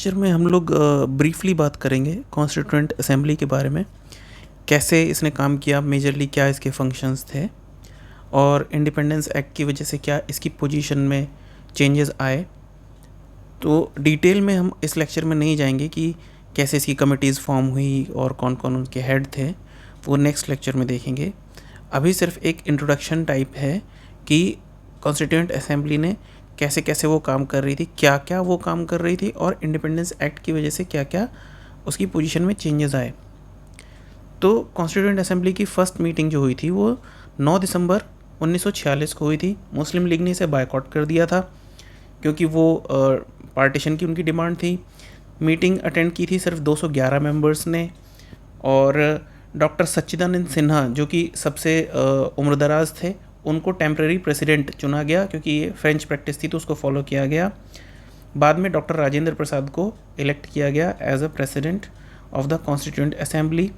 Lecture में हम लोग ब्रीफली बात करेंगे कॉन्स्टिट्यूएंट असेंबली के बारे में। कैसे इसने काम किया, मेजरली क्या इसके फंक्शंस थे और इंडिपेंडेंस एक्ट की वजह से क्या इसकी पोजीशन में चेंजेस आए। तो डिटेल में हम इस लेक्चर में नहीं जाएंगे कि कैसे इसकी कमिटीज़ फॉर्म हुई और कौन कौन उनके हेड थे, वो नेक्स्ट लेक्चर में देखेंगे। अभी सिर्फ एक इंट्रोडक्शन टाइप है कि कॉन्स्टिट्यूएंट असेंबली ने कैसे कैसे वो काम कर रही थी, क्या क्या वो काम कर रही थी और इंडिपेंडेंस एक्ट की वजह से क्या क्या उसकी पोजीशन में चेंजेस आए। तो कॉन्स्टिट्यूएंट असेंबली की फ़र्स्ट मीटिंग जो हुई थी वो 9 दिसंबर 1946 को हुई थी। मुस्लिम लीग ने इसे बायकॉट कर दिया था क्योंकि वो पार्टीशन की उनकी डिमांड थी। मीटिंग अटेंड की थी सिर्फ 211 मेंबर्स ने और डॉक्टर सच्चिदानंद सिन्हा जो कि सबसे उम्रदराज थे, उनको टेम्प्रेरी प्रेसिडेंट चुना गया क्योंकि ये फ्रेंच प्रैक्टिस थी तो उसको फॉलो किया गया। बाद में डॉक्टर राजेंद्र प्रसाद को इलेक्ट किया गया as a president of the constituent assembly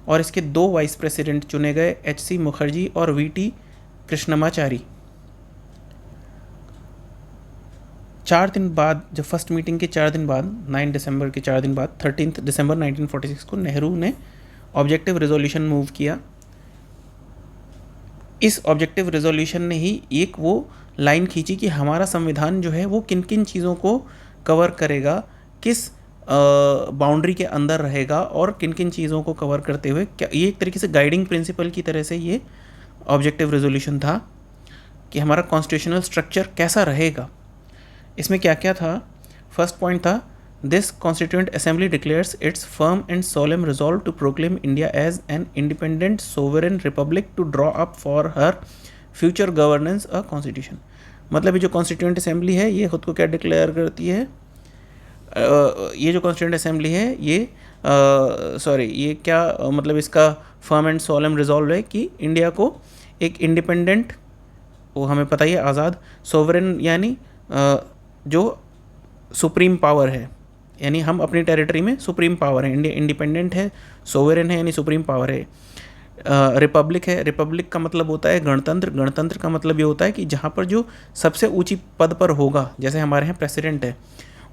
और इसके 2 वाइस प्रेसिडेंट चुने गए, एच.सी. मुखर्जी और वी.टी. कृष्णमाचारी। 4 दिन बाद, जब फर्स्ट मीटिंग के 4 दिन बाद, 9 दिसंबर के 4 दिन बाद 13 दिसंबर 1946 को नेहरू ने ऑब्जेक्टिव रेजोल्यूशन मूव किया। इस ऑब्जेक्टिव रेजोल्यूशन ने ही एक वो लाइन खींची कि हमारा संविधान जो है वो किन किन चीज़ों को कवर करेगा, किस बाउंड्री के अंदर रहेगा और किन किन चीज़ों को कवर करते हुए क्या, ये एक तरीके से गाइडिंग प्रिंसिपल की तरह से ये ऑब्जेक्टिव रेजोल्यूशन था कि हमारा कॉन्स्टिट्यूशनल स्ट्रक्चर कैसा रहेगा। इसमें क्या क्या था? फर्स्ट पॉइंट था, this constituent assembly declares its firm and solemn resolve to proclaim India as an independent sovereign republic to draw up for her future governance a constitution. मतलब ये जो कॉन्स्टिट्यूएंट असेंबली है ये खुद को क्या डिक्लेयर करती है? ये जो कॉन्स्टिट्यूएंट असेंबली है ये ये क्या मतलब इसका फर्म एंड सोलेम रिजॉल्व है कि इंडिया को एक इंडिपेंडेंट, वो हमें पता ही है, आज़ाद, सोवरेन यानी जो सुप्रीम पावर है, यानी हम अपनी टेरिटरी में सुप्रीम पावर है। इंडिया इंडिपेंडेंट है, सोवरेन है यानी सुप्रीम पावर है। रिपब्लिक है, रिपब्लिक का मतलब होता है गणतंत्र, गणतंत्र का मतलब ये होता है कि जहाँ पर जो सबसे ऊंची पद पर होगा, जैसे हमारे यहाँ प्रेसिडेंट है,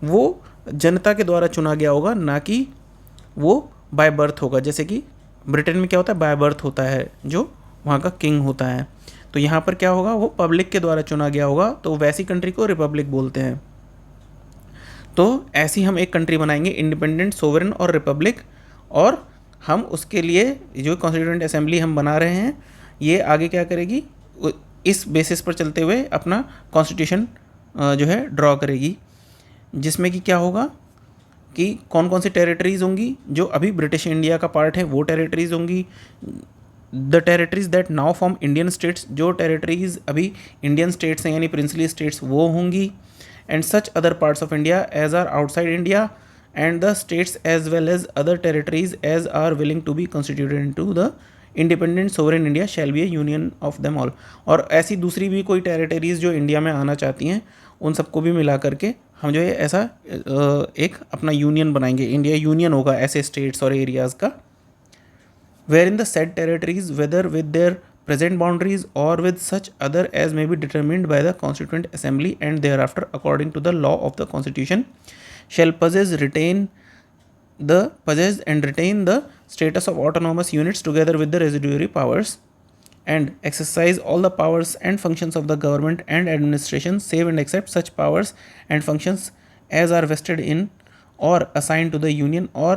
वो जनता के द्वारा चुना गया होगा, ना कि वो बाय बर्थ होगा। जैसे कि ब्रिटेन में क्या होता है, बाय बर्थ होता है, जो वहाँ का किंग होता है। तो यहाँ पर क्या होगा, वो पब्लिक के द्वारा चुना गया होगा, तो वैसी कंट्री को रिपब्लिक बोलते हैं। तो ऐसी हम एक कंट्री बनाएंगे, इंडिपेंडेंट, सोवरेन और रिपब्लिक, और हम उसके लिए जो कॉन्स्टिट्यूएंट असेंबली हम बना रहे हैं ये आगे क्या करेगी, इस बेसिस पर चलते हुए अपना कॉन्स्टिट्यूशन जो है ड्रॉ करेगी, जिसमें कि क्या होगा कि कौन कौन सी टेरिटरीज़ होंगी जो अभी ब्रिटिश इंडिया का पार्ट है, वो टेरिटरीज़ होंगी। The territories that now form Indian states, जो टेरिटरीज़ अभी इंडियन स्टेट्स हैं यानी प्रिंसली स्टेट्स, वो होंगी। And such other parts of India as are outside India and the states as well as other territories as are willing to be constituted into the independent sovereign India shall be a union of them all। और ऐसी दूसरी भी कोई territories जो India में आना चाहती हैं उन सबको भी मिला करके हम जो है ऐसा एक अपना यूनियन बनाएंगे, इंडिया यूनियन होगा ऐसे स्टेट्स और एरियाज़ का। Wherein the said territories whether with their present boundaries or with such other as may be determined by the constituent assembly and thereafter according to the law of the constitution shall possess and retain the status of autonomous units together with the residuary powers and exercise all the powers and functions of the government and administration save and except such powers and functions as are vested in or assigned to the union or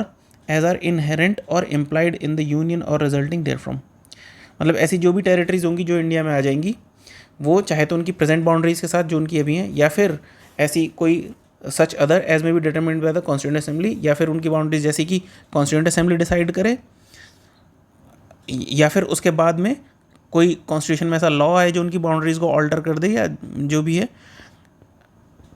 as are inherent or implied in the union or resulting therefrom। मतलब ऐसी जो भी territories होंगी जो India में आ जाएंगी, वो चाहे तो उनकी प्रेजेंट बाउंड्रीज़ के साथ जो उनकी अभी हैं, या फिर ऐसी कोई सच अदर एज में भी determined by the constituent assembly, या फिर उनकी बाउंड्रीज जैसी कि कॉन्स्टिट्यूएंट असेंबली डिसाइड करे, या फिर उसके बाद में कोई कॉन्स्टिट्यूशन में ऐसा लॉ आए जो उनकी बाउंड्रीज़ को ऑल्टर कर दे, या जो भी है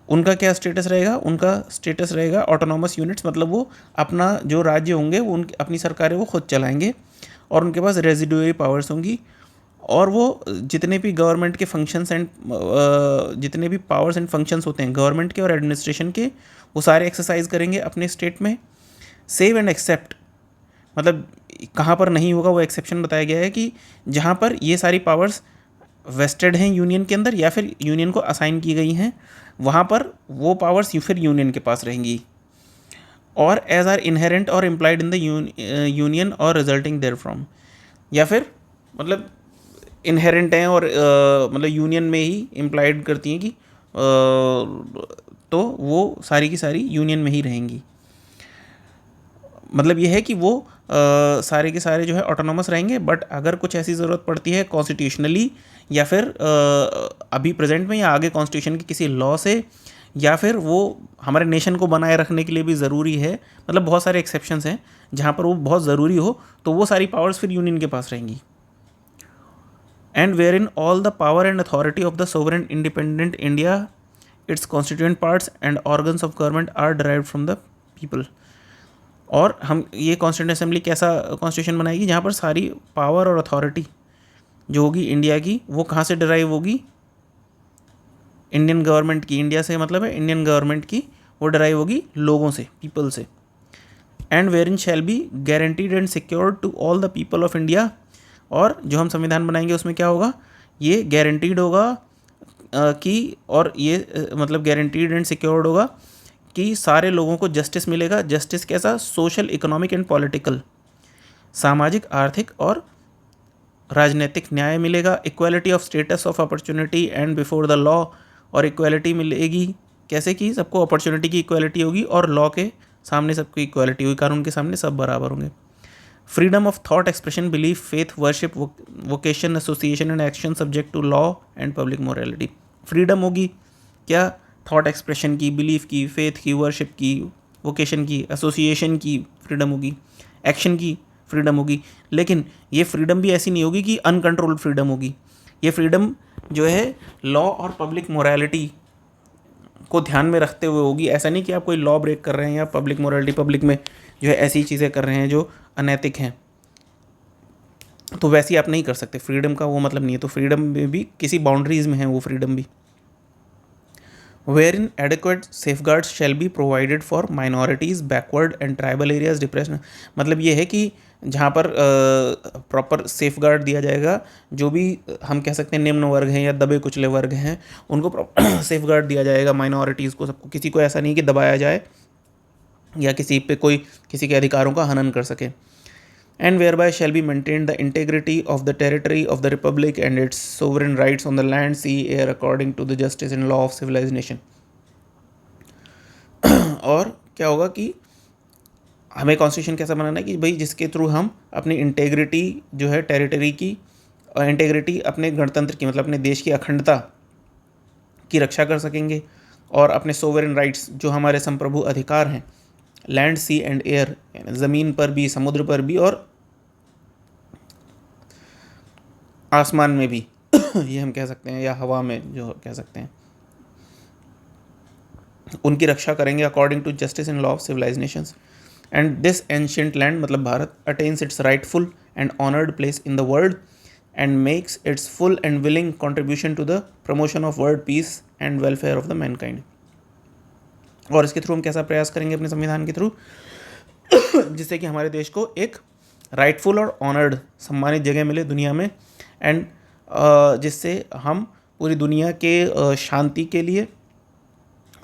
उनका क्या स्टेटस रहेगा, उनका स्टेटस रहेगा ऑटोनॉमस यूनिट्स। मतलब वो अपना जो राज्य होंगे वो उनकी अपनी सरकारें वो खुद चलाएंगे और उनके पास रेजिडुअरी पावर्स होंगी, और वो जितने भी गवर्नमेंट के फंक्शंस एंड जितने भी पावर्स एंड फंक्शंस होते हैं गवर्नमेंट के और एडमिनिस्ट्रेशन के, वो सारे एक्सरसाइज करेंगे अपने स्टेट में। सेव एंड एक्सेप्ट मतलब कहाँ पर नहीं होगा वो एक्सेप्शन बताया गया है कि जहाँ पर ये सारी पावर्स वेस्टेड हैं यूनियन के अंदर या फिर यूनियन को असाइन की गई हैं, वहाँ पर वो पावर्स फिर यूनियन के पास रहेंगी। और एज आर इनहेरेंट और इम्प्लाइड इन द यूनियन और रिजल्टिंग देयर फ्रॉम, या फिर मतलब इनहेरेंट हैं और मतलब यूनियन में ही इम्प्लाइड करती हैं कि तो वो सारी की सारी यूनियन में ही रहेंगी। मतलब ये है कि वो सारे के सारे जो है ऑटोनॉमस रहेंगे, बट अगर कुछ ऐसी ज़रूरत पड़ती है कॉन्स्टिट्यूशनली या फिर अभी प्रेजेंट में या आगे कॉन्स्टिट्यूशन के किसी लॉ से, या फिर वो हमारे नेशन को बनाए रखने के लिए भी ज़रूरी है, मतलब बहुत सारे एक्सेप्शंस हैं जहाँ पर वो बहुत ज़रूरी हो, तो वो सारी पावर्स फिर यूनियन के पास रहेंगी। And wherein all the power and authority of the sovereign independent India, its constituent parts and organs of government are derived from the people. और हम ये कॉन्स्टिट्यूंट असेंबली कैसा कॉन्स्टिट्यूशन बनाएगी जहाँ पर सारी पावर और अथॉरिटी जो होगी इंडिया की, वो कहाँ से डिराइव होगी? इंडियन गवर्नमेंट की। इंडिया से मतलब है इंडियन गवर्नमेंट की, वो डिराइव होगी लोगों से, पीपल से। And wherein shall be guaranteed and secured to all the people of India. और जो हम संविधान बनाएंगे उसमें क्या होगा? ये गारंटीड होगा कि, और ये मतलब गारंटीड एंड सिक्योर्ड होगा कि सारे लोगों को जस्टिस मिलेगा। जस्टिस कैसा? सोशल, इकोनॉमिक एंड पॉलिटिकल, सामाजिक, आर्थिक और राजनीतिक न्याय मिलेगा। Equality of status of opportunity and before the law, और इक्वालिटी मिलेगी कैसे? कि सबको अपॉर्चुनिटी की इक्वालिटी होगी और लॉ के सामने सबकी इक्वालिटी होगी, कानून के सामने सब बराबर होंगे। Freedom of thought, expression, belief, faith, worship, vocation, association and action subject to law and public morality. Freedom होगी क्या? थॉट एक्सप्रेशन की, बिलीफ की, फेथ की, वर्शिप की, वोकेशन की, एसोसिएशन की फ्रीडम होगी, एक्शन की फ्रीडम होगी। लेकिन ये फ्रीडम भी ऐसी नहीं होगी कि अनकंट्रोल्ड फ्रीडम होगी। ये फ्रीडम जो है लॉ और पब्लिक मोरालिटी को ध्यान में रखते हुए होगी। ऐसा नहीं कि आप कोई लॉ ब्रेक कर रहे हैं या पब्लिक मोरालिटी, पब्लिक में जो है ऐसी चीज़ें कर रहे हैं जो अनैतिक हैं, तो वैसी आप नहीं कर सकते। फ्रीडम का वो मतलब नहीं है। तो फ्रीडम में भी किसी बाउंड्रीज में है वो फ्रीडम भी। wherein adequate safeguards shall be provided for minorities, backward and tribal areas, depression। मतलब ये है कि जहाँ पर प्रॉपर सेफगार्ड दिया जाएगा, जो भी हम कह सकते हैं निम्न वर्ग हैं या दबे कुचले वर्ग हैं, उनको प्रॉपर सेफगार्ड दिया जाएगा। माइनॉरिटीज़ को, सबको, किसी को ऐसा नहीं कि दबाया जाए या किसी पे कोई किसी के अधिकारों का हनन कर सके। and whereby shall be maintained the integrity of the territory of the republic and its sovereign rights on the land, sea, air according to the justice and law of civilized nation। और क्या होगा कि हमें constitution कैसा बनाना है कि भाई जिसके थ्रू हम अपनी इंटेग्रिटी जो है टेरिटरी की, और इंटेग्रिटी अपने गणतंत्र की, मतलब अपने देश की अखंडता की रक्षा कर सकेंगे, और अपने सोवरेन राइट्स जो हमारे संप्रभु अधिकार हैं, लैंड, सी एंड एयर, ज़मीन पर भी, समुद्र पर भी और आसमान में भी ये हम कह सकते हैं, या हवा में जो कह सकते हैं, उनकी रक्षा करेंगे according to justice and law of civilised nations. And this ancient land, मतलब Bharat, attains its rightful and honoured place in the world and makes its full and willing contribution to the promotion of world peace and welfare of the mankind. और इसके through हम कैसा प्रयास करेंगे अपने संविधान के थ्रू, जिससे कि हमारे देश को एक राइटफुल और ऑनर्ड, सम्मानित जगह मिले दुनिया में, एंड जिससे हम पूरी दुनिया के शांति के लिए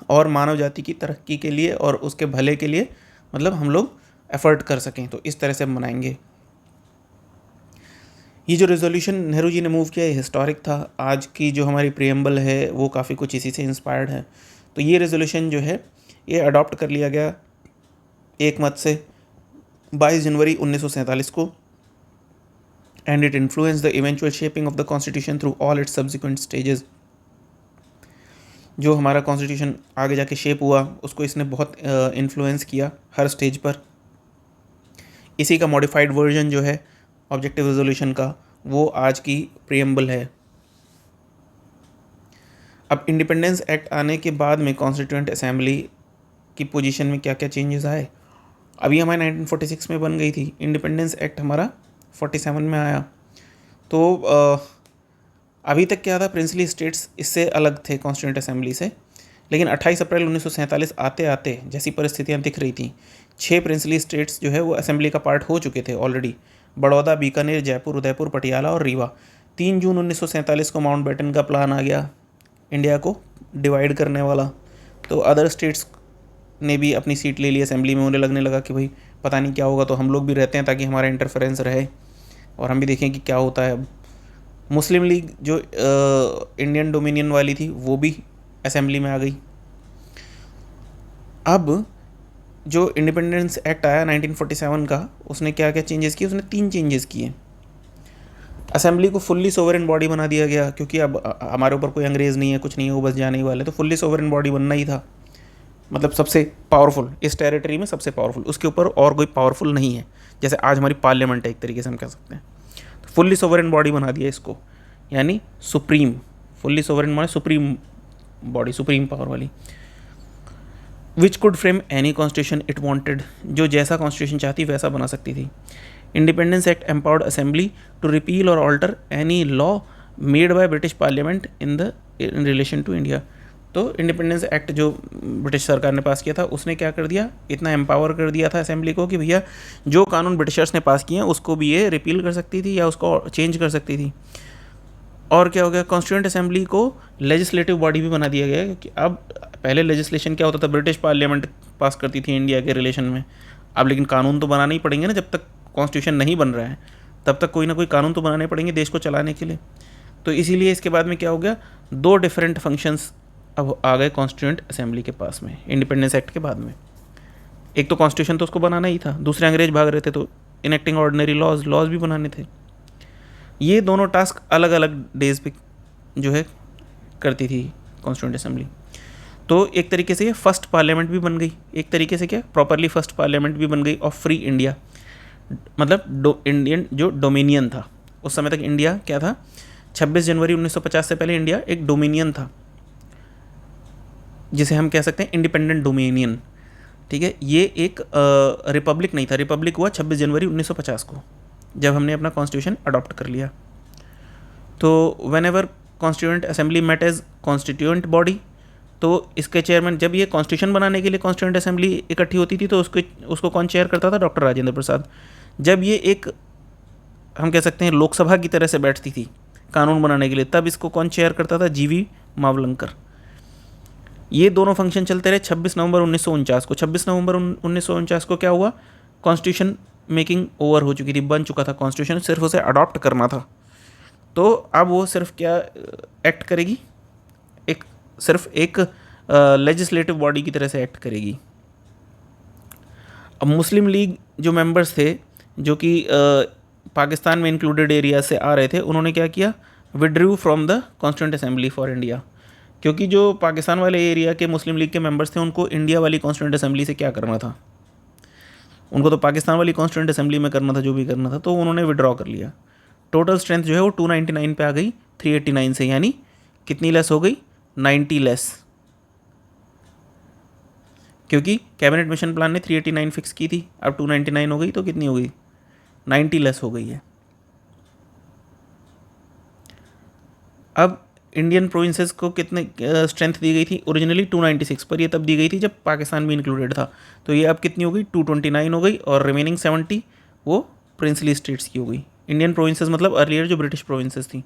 और मानव जाति की तरक्की के लिए और उसके भले के लिए मतलब हम लोग एफर्ट कर सकें। तो इस तरह से हम बनाएंगे। ये जो रेजोल्यूशन नेहरू जी ने मूव किया, ये हिस्टोरिक था। आज की जो हमारी प्रीएम्बल है वो काफ़ी कुछ इसी से इंस्पायर्ड है। तो ये रेजोल्यूशन जो है ये अडॉप्ट कर लिया गया एक मत से 22 जनवरी 1947 को, and it influence the eventual shaping of the constitution through all it's subsequent stages. जो हमारा कॉन्स्टिट्यूशन आगे जाके शेप हुआ उसको इसने बहुत इन्फ्लुएंस किया हर स्टेज पर। इसी का मॉडिफाइड वर्जन जो है ऑब्जेक्टिव रेजोल्यूशन का, वो आज की प्रीएम्बल है। अब इंडिपेंडेंस एक्ट आने के बाद में कॉन्स्टिट्यूएंट असेंबली की पोजीशन में क्या क्या चेंजेस आए। अभी हमारे 1946 में बन गई थी, इंडिपेंडेंस एक्ट हमारा 47 में आया। तो अभी तक क्या था, प्रिंसली स्टेट्स इससे अलग थे कॉन्स्टिट्यूएंट असेंबली से, लेकिन 28 अप्रैल 1947 आते आते जैसी परिस्थितियां दिख रही थी, 6 प्रिंसली स्टेट्स जो है वो असेंबली का पार्ट हो चुके थे ऑलरेडी। बड़ौदा, बीकानेर, जयपुर, उदयपुर, पटियाला और रीवा। 3 जून 1947 को माउंटबेटन का प्लान आ गया इंडिया को डिवाइड करने वाला। तो अदर स्टेट्स ने भी अपनी सीट ले ली असेंबली में। उन्हें लगने लगा कि भाई पता नहीं क्या होगा, तो हम लोग भी रहते हैं ताकि हमारा इंटरफेरेंस रहे और हम भी देखें कि क्या होता है। अब मुस्लिम लीग जो इंडियन डोमिनियन वाली थी वो भी असेंबली में आ गई। अब जो इंडिपेंडेंस एक्ट आया 1947 का, उसने क्या क्या चेंजेस किए? उसने 3 चेंजेस किए। असेंबली को फुल्ली सोवरेन बॉडी बना दिया गया, क्योंकि अब हमारे ऊपर कोई अंग्रेज़ नहीं है, कुछ नहीं है, वो बस जाने ही वाले, तो फुल्ली सोवरेन बॉडी बनना ही था। मतलब सबसे पावरफुल इस टेरिटरी में, सबसे पावरफुल, उसके ऊपर और कोई पावरफुल नहीं है। जैसे आज हमारी पार्लियामेंट है एक तरीके से हम कह सकते हैं। तो फुल्ली सोवरेन बॉडी बना दिया इसको, यानी सुप्रीम, फुल्ली सोवरेन माने सुप्रीम बॉडी, सुप्रीम पावर वाली। Which could frame any constitution it wanted, जो जैसा कॉन्स्टिट्यूशन चाहती वैसा बना सकती थी। Independence act empowered assembly to repeal और alter any law made by British parliament in relation to India. तो इंडिपेंडेंस एक्ट जो ब्रिटिश सरकार ने पास किया था, उसने क्या कर दिया, इतना एम्पावर कर दिया था असेंबली को कि भैया जो कानून ब्रिटिशर्स ने पास किए हैं उसको भी ये रिपील कर सकती थी या उसको चेंज कर सकती थी। और क्या हो गया, कॉन्स्टिट्यूएंट असेंबली को लेजिस्लेटिव बॉडी भी बना दिया गया, क्योंकि अब पहले लेजिस्लेशन क्या होता था, ब्रिटिश पार्लियामेंट पास करती थी इंडिया के रिलेशन में। अब लेकिन कानून तो बनाने ही पड़ेंगे ना, जब तक कॉन्स्टिट्यूशन नहीं बन रहा है तब तक कोई ना कोई कानून तो बनाने पड़ेंगे देश को चलाने के लिए। तो इसीलिए इसके बाद में क्या हो गया, 2 डिफरेंट फंक्शंस अब आ गए कॉन्स्टिट्यूएंट असेंबली के पास में इंडिपेंडेंस एक्ट के बाद में। एक तो कॉन्स्टिट्यूशन तो उसको बनाना ही था, दूसरे अंग्रेज भाग रहे थे तो इनेक्टिंग ऑर्डिनरी लॉज भी बनाने थे। ये दोनों टास्क अलग अलग डेज पे जो है करती थी कॉन्स्टिट्यूएंट असेंबली। तो एक तरीके से ये फर्स्ट पार्लियामेंट भी बन गई, एक तरीके से क्या प्रॉपरली फर्स्ट पार्लियामेंट भी बन गई ऑफ फ्री इंडिया। मतलब इंडियन जो डोमिनियन था उस समय तक, इंडिया क्या था, 26 जनवरी 1950 से पहले इंडिया एक डोमिनियन था, जिसे हम कह सकते हैं इंडिपेंडेंट डोमिनियन। ठीक है, ये एक रिपब्लिक नहीं था। रिपब्लिक हुआ 26 जनवरी 1950 को, जब हमने अपना कॉन्स्टिट्यूशन अडॉप्ट कर लिया। तो whenever constituent assembly met as constituent body, तो इसके चेयरमैन, जब ये कॉन्स्टिट्यूशन बनाने के लिए कॉन्स्टिट्यूएंट असेंबली इकट्ठी होती थी तो उसको कौन चेयर करता था, डॉक्टर राजेंद्र प्रसाद। जब ये एक हम कह सकते हैं लोकसभा की तरह से बैठती थी कानून बनाने के लिए, तब इसको कौन चेयर करता था, जीवी मावलंकर। ये दोनों फंक्शन चलते रहे 26 नवंबर 1949 को। 26 नवंबर 1949 को क्या हुआ, कॉन्स्टिट्यूशन मेकिंग ओवर हो चुकी थी, बन चुका था कॉन्स्टिट्यूशन, सिर्फ उसे अडॉप्ट करना था। तो अब वो सिर्फ क्या एक्ट करेगी, सिर्फ एक लेजिस्लेटिव बॉडी की तरह से एक्ट करेगी। अब मुस्लिम लीग जो मेंबर्स थे, जो कि पाकिस्तान में इंक्लूडेड एरिया से आ रहे थे, उन्होंने क्या किया, withdrew from the constituent assembly for India. क्योंकि जो पाकिस्तान वाले एरिया के मुस्लिम लीग के मेंबर्स थे, उनको इंडिया वाली कॉन्स्टिट्यूएंट असेंबली से क्या करना था, उनको तो पाकिस्तान वाली कॉन्स्टिट्यूएंट असेंबली में करना था जो भी करना था, तो उन्होंने विड्रॉ कर लिया। टोटल स्ट्रेंथ जो है वो 299 पे आ गई 389 से, यानी कितनी लेस हो गई, 90 लेस। क्योंकि कैबिनेट मिशन प्लान ने 389 फिक्स की थी, अब 299 हो गई, तो कितनी हो गई, 90 लेस हो गई है। अब इंडियन प्रोविंसेस को कितने स्ट्रेंथ दी गई थी, ओरिजिनली 296, पर ये तब दी गई थी जब पाकिस्तान भी इंक्लूडेड था। तो ये अब कितनी हो गई, 229 हो गई, और रिमेनिंग 70 वो प्रिंसली स्टेट्स की हो गई। इंडियन प्रोविंसेस मतलब अर्लियर जो ब्रिटिश प्रोविंसेस थी।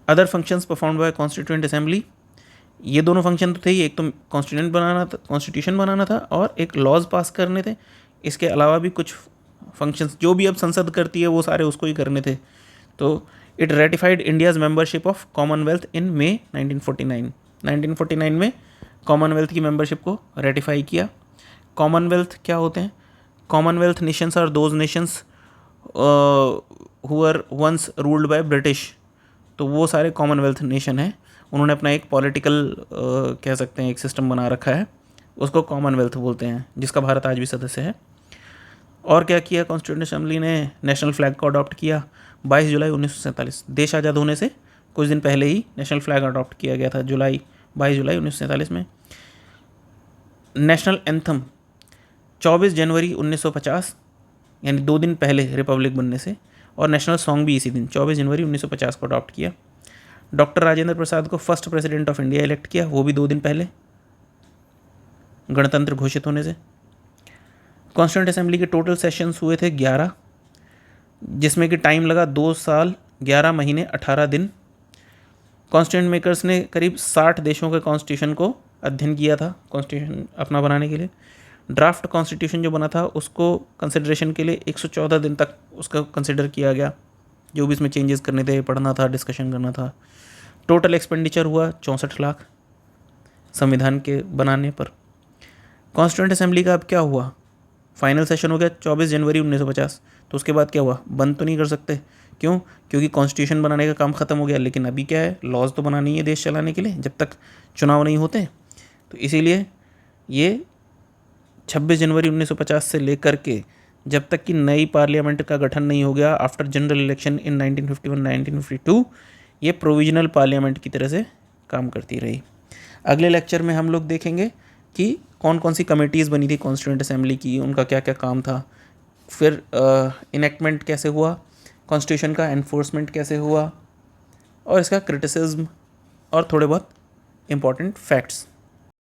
Other functions performed by constituent assembly, ये दोनों फंक्शन तो थे ही, एक तो कॉन्स्टिट्यूशन बनाना था और एक लॉज पास करने थे। इसके अलावा भी कुछ फंक्शंस जो भी अब संसद करती है वो सारे उसको ही करने थे। तो it ratified India's membership of Commonwealth in May 1949 में कॉमनवेल्थ की मेंबरशिप को रेटिफाई किया। कॉमनवेल्थ क्या होते हैं, commonwealth nations are those nations who were once ruled by British. तो वो सारे कॉमनवेल्थ नेशन हैं, उन्होंने अपना एक पॉलिटिकल कह सकते हैं एक सिस्टम बना रखा है, उसको कॉमनवेल्थ बोलते हैं, जिसका भारत आज भी सदस्य है। और क्या किया कॉन्स्टिट्यूएंट असेंबली ने, नेशनल फ्लैग को अडॉप्ट किया 22 जुलाई 1947, देश आज़ाद होने से कुछ दिन पहले ही नेशनल फ्लैग अडॉप्ट किया गया था, 22 जुलाई 1947 में। नेशनल एंथम 24 जनवरी 1950, यानी 2 दिन पहले रिपब्लिक बनने से, और नेशनल सॉन्ग भी इसी दिन 24 जनवरी 1950 को अडॉप्ट किया। डॉक्टर राजेंद्र प्रसाद को first president of India elect किया, वो भी 2 दिन पहले गणतंत्र घोषित होने से। कॉन्स्टिट्यूएंट असेंबली के टोटल सेशंस हुए थे 11, जिसमें कि टाइम लगा 2 साल 11 महीने 18 दिन। कॉन्स्टिट्यूएंट मेकर्स ने करीब 60 देशों के कॉन्स्टिट्यूशन को अध्ययन किया था कॉन्स्टिट्यूशन अपना बनाने के लिए। ड्राफ्ट कॉन्स्टिट्यूशन जो बना था उसको कंसिडरेशन के लिए 114 दिन तक उसका कंसिडर किया गया, जो भी इसमें चेंजेस करने थे, पढ़ना था, डिस्कशन करना था। टोटल एक्सपेंडिचर हुआ 64 लाख संविधान के बनाने पर। कॉन्स्टिट्यूएंट असेंबली का अब क्या हुआ, फाइनल सेशन हो गया 24 जनवरी 1950। तो उसके बाद क्या हुआ, बंद तो नहीं कर सकते, क्यों, क्योंकि कॉन्स्टिट्यूशन बनाने का काम ख़त्म हो गया। लेकिन अभी क्या है, लॉज तो बनानी है देश चलाने के लिए जब तक चुनाव नहीं होते। तो इसीलिए ये 26 जनवरी 1950 से लेकर के जब तक कि नई पार्लियामेंट का गठन नहीं हो गया आफ्टर जनरल इलेक्शन इन 1951-1952, ये प्रोविजनल पार्लियामेंट की तरह से काम करती रही। अगले लेक्चर में हम लोग देखेंगे कि कौन कौन सी कमेटीज़ बनी थी कॉन्स्टिट्यूएंट असेंबली की, उनका क्या क्या काम था, फिर इनेक्टमेंट कैसे हुआ कॉन्स्टिट्यूशन का, एनफोर्समेंट कैसे हुआ, और इसका क्रिटिसिज्म और थोड़े बहुत इम्पॉर्टेंट फैक्ट्स।